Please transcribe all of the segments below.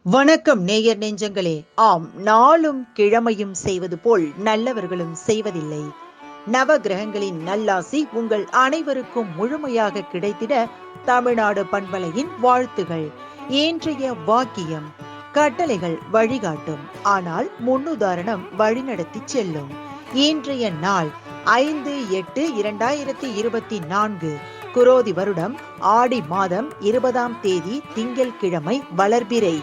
வணக்கம் நேயர் நெஞ்சங்களே. ஆம், நாளும் கிழமையும் செய்வது போல் நல்லவர்களும் செய்வதில்லை. நவ கிரகங்களின் நல்லாசி உங்கள் அனைவருக்கும் முழுமையாக கிடைத்திட தமிழ்நாடு பண்பலையின் வாழ்த்துகள். இன்றைய வாக்கியம்: கட்டளைகள் வழிகாட்டும், ஆனால் முன்னுதாரணம் வழிநடத்தி செல்லும். இன்றைய நாள் 5/8/2024, குரோதி வருடம் ஆடி மாதம் 20ஆம் தேதி திங்கள்கிழமை, வளர்பிறை.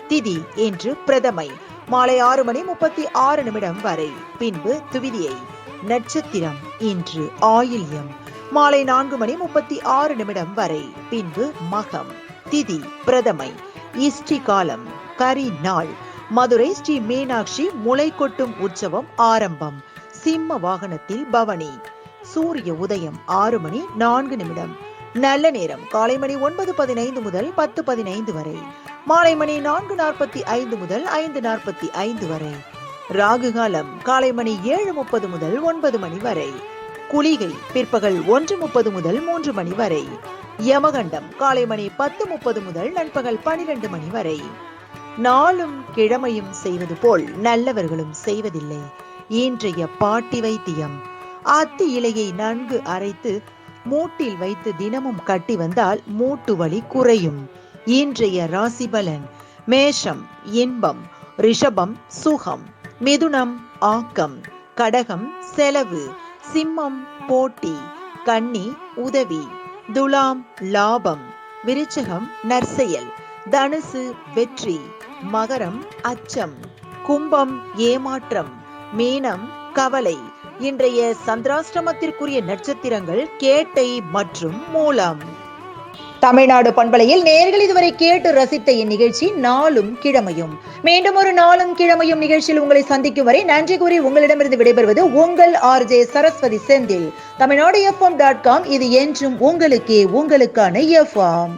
திதி இன்று பிரதமை, மாலை 6:36 வரை. பின்பு துவிதியை. நட்சத்திரம் இன்று ஆயில்யம், மாலை 4:36 வரை. பின்பு மகம். திதி பிரதமை. இஷ்டி காலம் கரி நாள். மதுரை ஸ்ரீ மீனாட்சி முளை கொட்டும் உற்சவம் ஆரம்பம். சிம்ம வாகனத்தில் பவனி. சூரிய உதயம் 6:04. நல்ல நேரம் காலை மணி 9:15 முதல் 10:15 வரை. மாலை மணி 4:45 முதல் 5:45 வரை. ராகு காலம் காலை மணி 7:30 முதல் 9 மணி வரை. குளிகை பிற்பகல் 1:30 முதல் 3 மணி வரை. யமகண்டம் காலை மணி 10:30 முதல் நண்பகல் 12 மணி வரை. நாளும் கிழமையும் செய்வது போல் நல்லவர்களும் செய்வதில்லை. இன்றைய பாட்டி வைத்தியம்: அத்தி இலையை நன்கு அரைத்து மூட்டில் வைத்து தினமும் கட்டி வந்தால் மூட்டு வலி குறையும். இன்றைய ராசி பலன்: மேஷம் இன்பம், ரிஷபம் சுகம், மிதுனம் ஆக்கம், கடகம் செலவு, சிம்மம் போட்டி, கன்னி உதவி, துலாம் லாபம், விருச்சகம் நற்செயல், தனுசு வெற்றி, மகரம் அச்சம், கும்பம் ஏமாற்றம், மீனம் கவலை. இன்றைய சந்திராஷ்டமத்திற்குரிய நட்சத்திரங்கள் கேட்டை மற்றும் மூலம். தமிழ்நாடு பண்பலையில் நேயர்கள் இதுவரை கேட்டு ரசித்த இந்நிகழ்ச்சி நாளும் கிழமையும். மீண்டும் ஒரு நாளும் கிழமையும் நிகழ்ச்சியில் உங்களை சந்திக்கும் வரை நன்றி கூறி உங்களிடமிருந்து விடைபெறுவது உங்கள் RJ சரஸ்வதி செந்தில். தமிழ்நாடு FM.com, இது என்றும் உங்களுக்கே, உங்களுக்கான FM.